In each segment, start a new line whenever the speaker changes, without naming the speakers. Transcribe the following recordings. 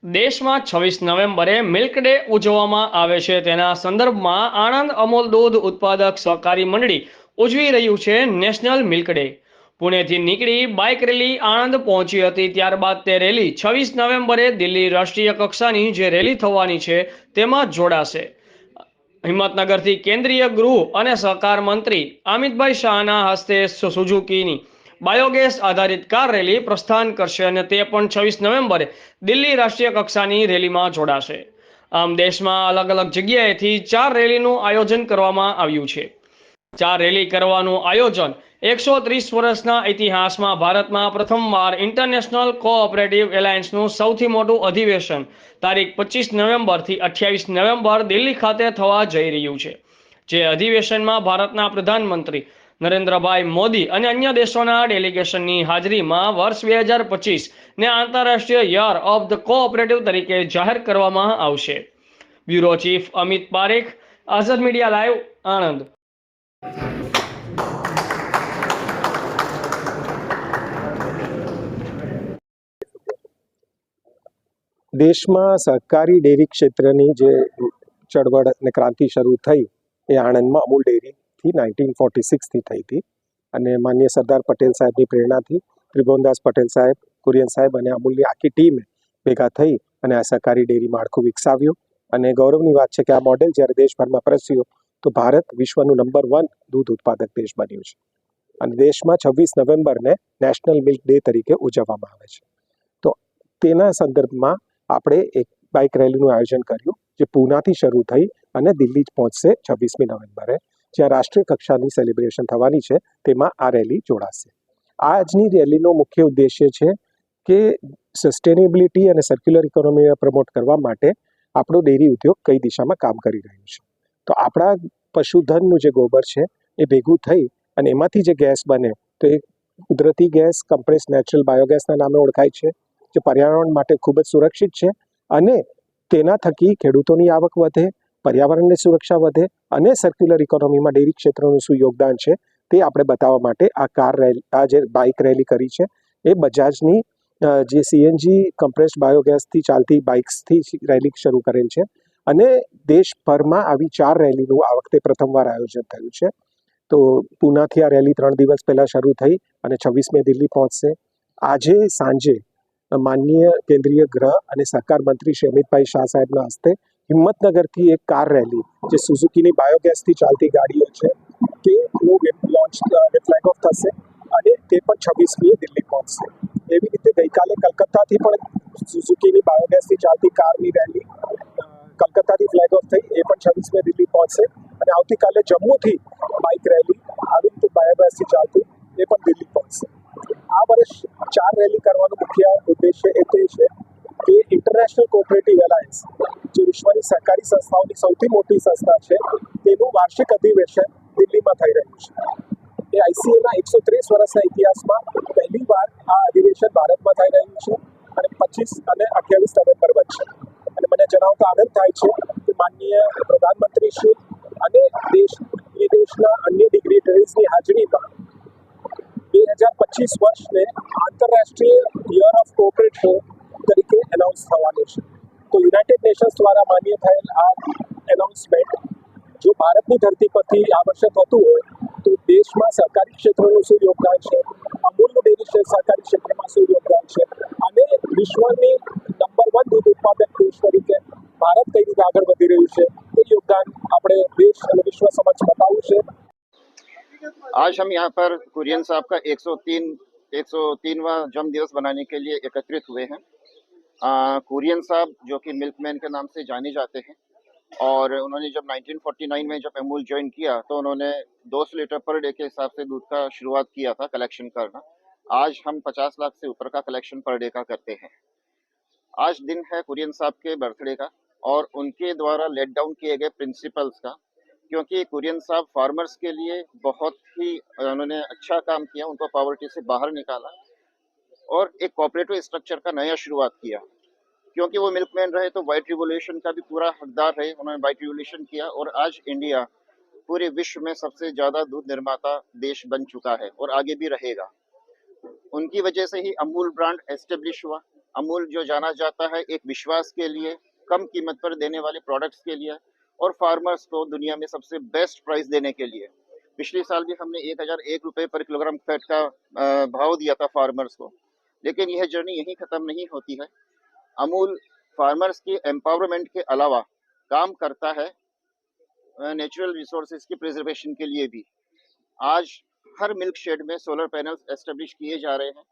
દેશમાં 26 નવેમ્બરે milk day ઉજવવામાં આવે છે. તેના સંદર્ભમાં આણંદ અમૂલ દૂધ ઉત્પાદક સહકારી મંડળી ઉજવી રહ્યું છે નેશનલ મિલ્ક ડે. પુણેથી નીકળી બાઇક રેલી આણંદ પહોંચી હતી. ત્યારબાદ તે રેલી 26 નવેમ્બરે દિલ્હી રાષ્ટ્રીય કક્ષાની જે રેલી થવાની છે તેમાં જોડાશે. હિંમતનગરથી કેન્દ્રીય ગૃહ અને સહકાર મંત્રી અમિતભાઈ શાહના હસ્તે સુઝુકીની બાયોગેસ આધારિત કાર રેલી પ્રસ્થાન કરશે અને તે પણ 26 નવેમ્બરે દિલ્હી રાષ્ટ્રીય કક્ષાની રેલીમાં જોડાશે. આમ દેશમાં અલગ અલગ જગ્યાએથી 4 રેલીનું આયોજન કરવામાં આવ્યું છે. 4 રેલી કરવાનું આયોજન 130 વર્ષના ઇતિહાસમાં ભારતમાં પ્રથમવાર ઇન્ટરનેશનલ કોઓપરેટિવ એલાયન્સનું સૌથી મોટું અધિવેશન તારીખ 25 નવેમ્બરથી 28 નવેમ્બર દિલ્હી ખાતે થવા જઈ રહ્યું છે. જે અધિવેશનમાં ભારતના પ્રધાનમંત્રી નરેન્દ્રભાઈ મોદી અને અન્ય દેશોના ડેલિગેશનની હાજરીમાં વર્ષ 2025 ને આંતરરાષ્ટ્રીય યર ઓફ ધ કોઓપરેટિવ તરીકે જાહેર કરવામાં આવશે. બ્યુરો ચીફ અમિત પારેખ, આઝાદ મીડિયા લાઈવ, આણંદ.
દેશમાં સહકારી ડેરી ક્ષેત્રની જે ચળવળ અને ક્રાંતિ શરૂ થઈ એ આણંદમાં અમૂલ ડેરીથી 1946થી થઈ હતી અને માનનીય સરદાર પટેલ સાહેબની પ્રેરણાથી ત્રિભુવનદાસ પટેલ સાહેબ, કુરિયન સાહેબ અને અમૂલની આખી ટીમે ભેગા થઈ અને આ સહકારી ડેરી માળખું વિકસાવ્યું. અને ગૌરવની વાત છે કે આ મોડેલ જ્યારે દેશભરમાં પ્રસ્યું તો ભારત વિશ્વનું નંબર 1 દૂધ ઉત્પાદક દેશ બન્યું છે. અને દેશમાં 26 નવેમ્બરને નેશનલ મિલ્ક ડે તરીકે ઉજવવામાં આવે છે. તો તેના સંદર્ભમાં આપણે એક બાઇક રેલીનું આયોજન કર્યું જે પૂનાથી શરૂ થઈ અને દિલ્હી પહોંચશે 26મી નવેમ્બરે, જ્યાં રાષ્ટ્રીય કક્ષાની સેલિબ્રેશન થવાની છે તેમાં આ રેલી જોડાશે. આજની રેલીનો મુખ્ય ઉદ્દેશ્ય છે કે સસ્ટેનેબિલિટી અને સર્ક્યુલર ઇકોનોમીને પ્રમોટ કરવા માટે આપણો ડેરી ઉદ્યોગ કઈ દિશામાં કામ કરી રહ્યું છે. તો આપણા પશુધનનું જે ગોબર છે એ ભેગું થઈ અને એમાંથી જે ગેસ બને તો એ કુદરતી ગેસ કમ્પ્રેસ નેચરલ બાયોગેસના નામે ઓળખાય છે, જે પર્યાવરણ માટે ખૂબ જ સુરક્ષિત છે અને તેના થકી ખેડૂતોની આવક વધે, પર્યાવરણની સુરક્ષા વધે અને સર્ક્યુલર ઇકોનોમીમાં ડેરી ક્ષેત્રનું શું યોગદાન છે તે આપણે બતાવવા માટે આ જે બાઇક રેલી કરી છે એ બજાજની જે સીએનજી કમ્પ્રેસ્ડ બાયોગેસથી ચાલતી બાઇક્સથી રેલી શરૂ કરેલ છે અને દેશભરમાં આવી 4 રેલીનું આ વખતે પ્રથમવાર આયોજન થયું છે. તો પૂનાથી આ રેલી 3 દિવસ પહેલાં શરૂ થઈ અને 26મે દિલ્હી પહોંચશે. આજે સાંજે માનનીય કેન્દ્રીય ગૃહ અને સહકાર મંત્રી શ્રી અમિતભાઈ શાહ સાહેબના હસ્તે હિંમતનગરથી એક કાર રેલી જે સુઝુકીની બાયોગેસથી ચાલતી ગાડીઓ છે તેનું લોન્ચ ફ્લેગ ઓફ થશે અને તે પણ 26મીએ દિલ્હી પહોંચશે. એવી રીતે ગઈકાલે કલકત્તાથી પણ સુઝુકીની બાયોગેસથી ચાલતી કારની રેલી કલકત્તાથી ફ્લેગ ઓફ થઈ, એ પણ 26મે દિલ્હી પહોંચશે અને આવતીકાલે જમ્મુથી બાઇક રેલી આવી રીતે બાયોગેસથી ચાલતી એ પણ દિલ્હી પહોંચશે. આ વર્ષ 4 રેલી કરવાનો મુખ્ય ઉદ્દેશ્ય એ તે છે કે ઇન્ટરનેશનલ કોઓપરેટિવ એલાયન્સ જે વિશ્વની સહકારી સંસ્થાઓની સૌથી મોટી સંસ્થા છે તેનું વાર્ષિક અધિવેશન દિલ્હીમાં થઈ રહ્યું છે. એ આઈસીએના 130 વર્ષના ઇતિહાસમાં પહેલીવાર આ અધિવેશન ભારતમાં થઈ રહ્યું છે અને 25 અને 28 નવેમ્બર વચ્ચે. અને મને જણાવતા આનંદ થાય છે કે માનનીય પ્રધાનમંત્રી શ્રી અને દેશના અન્ય ડિગ્નેટરીઝની હાજરીમાં 2025 વર્ષને આંતરરાષ્ટ્રીય યર ઓફ કોઓપરેટિવ તરીકે એનાઉન્સ થવાનું છે. તો યુનાઇટેડ નેશન્સ દ્વારા માન્ય થયેલ આ એનાઉન્સમેન્ટ જો ભારતની ધરતી પરથી આ વર્ષે થતું હોય તો દેશમાં સહકારી ક્ષેત્રનું શું યોગદાન છે, અમૂલનું ડેરી સહકારી ક્ષેત્રમાં શું યોગદાન છે અને વિશ્વની નંબર 1 દૂધ ઉત્પાદક દેશ તરીકે ભારત કઈ રીતે આગળ વધી રહ્યું છે એ યોગદાન આપણે દેશ અને વિશ્વ સમક્ષ બતાવવું છે.
आज हम यहाँ पर कुरियन साहब का 103वां जन्म दिवस मनाने के लिए एकत्रित हुए हैं। कुरियन साहब जो कि मिल्कमैन के नाम से जाने जाते हैं और उन्होंने जब 1949 में जब अमूल ज्वाइन किया तो उन्होंने 200 लीटर पर डे के हिसाब से दूध का शुरुआत किया था कलेक्शन करना। आज हम 50 लाख से ऊपर का कलेक्शन पर डे का करते हैं। आज दिन है कुरियन साहब के बर्थडे का और उनके द्वारा लेट डाउन किए गए प्रिंसिपल्स का, क्योंकि कुरियन साहब फार्मर्स के लिए बहुत ही उन्होंने अच्छा काम किया, उनको पॉवर्टी से बाहर निकाला और एक कोऑपरेटिव स्ट्रक्चर का नया शुरुआत किया। क्योंकि वो मिल्कमैन रहे तो वाइट रिवोल्यूशन का भी पूरा हकदार रहे, उन्होंने वाइट रिवोल्यूशन किया और आज इंडिया पूरे विश्व में सबसे ज़्यादा दूध निर्माता देश बन चुका है और आगे भी रहेगा। उनकी वजह से ही अमूल ब्रांड एस्टेब्लिश हुआ अमूल जो जाना जाता है एक विश्वास के लिए, कम कीमत पर देने वाले प्रोडक्ट्स के लिए और फार्मर्स को दुनिया में सबसे बेस्ट प्राइस देने के लिए। पिछले साल भी हमने 1001 रुपये पर किलोग्राम फैट का भाव दिया था फार्मर्स को। लेकिन यह जर्नी यहीं ख़त्म नहीं होती है। अमूल फार्मर्स के एम्पावरमेंट के अलावा काम करता है नेचुरल रिसोर्सेज की प्रिजर्वेशन के लिए भी। आज हर मिल्क शेड में सोलर पैनल्स एस्टेब्लिश किए जा रहे हैं।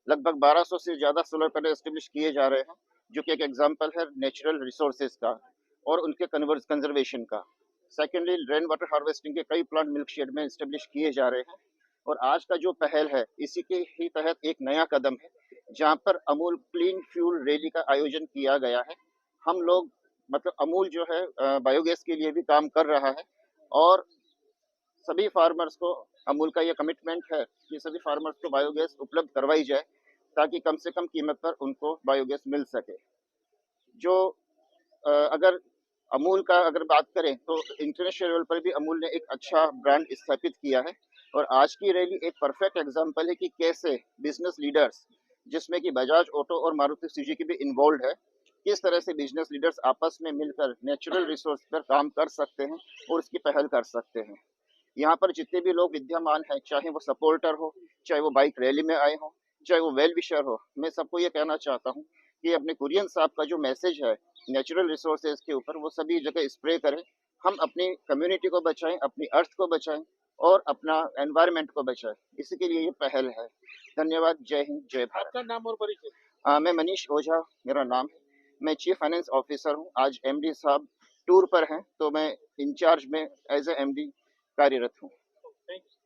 लगभग 1200 से ज़्यादा सोलर पैनल एस्टेब्लिश किए जा रहे हैं, जो कि एक एग्जांपल है नेचुरल रिसोर्सेज का और उनके कंजर्वेशन का। सेकेंडली, रेन वाटर हार्वेस्टिंग के कई प्लांट मिल्क शेड में एस्टेब्लिश किए जा रहे हैं। और आज का जो पहल है, इसी के ही तहत एक नया कदम है, जहां पर अमूल क्लीन फ्यूल रैली का आयोजन किया गया है। हम लोग मतलब अमूल जो है बायोगैस के लिए भी काम कर रहा है और सभी फार्मर्स को अमूल का ये कमिटमेंट है कि सभी फार्मर्स को बायोगैस उपलब्ध करवाई जाए, ताकि कम से कम कीमत पर उनको बायोगैस मिल सके। जो अगर अमूल का अगर बात करें तो इंटरनेशनल लेवल पर भी अमूल ने एक अच्छा ब्रांड स्थापित किया है। और आज की रैली एक परफेक्ट एग्जांपल है कि कैसे बिजनेस लीडर्स, जिसमें कि बजाज ऑटो और मारुति सुजुकी भी इन्वॉल्व है, किस तरह से बिजनेस लीडर्स आपस में मिलकर नेचुरल रिसोर्स पर काम कर सकते हैं और उसकी पहल कर सकते हैं। यहाँ पर जितने भी लोग विद्यमान हैं, चाहे वो सपोर्टर हो, चाहे वो बाइक रैली में आए हो, चाहे वो वेल विशर हो, मैं सबको ये कहना चाहता हूँ कि अपने कुरियन साहब का जो मैसेज है नेचुरल रिसोर्सेज के ऊपर, वो सभी जगह स्प्रे करें। हम अपनी कम्युनिटी को बचाएं, अपनी अर्थ को बचाएं और अपना एनवायरनमेंट को बचाएं। इसी के लिए ये पहल है। धन्यवाद। जय हिंद, जय भारत।
आपका नाम और परिचय?
मैं मनीष ओझा मेरा नाम है। मैं चीफ फाइनेंस ऑफिसर हूँ। आज एमडी साहब टूर पर हैं, तो मैं इंचार्ज में एज ए एमडी कार्यरत हूँ।
Thank you.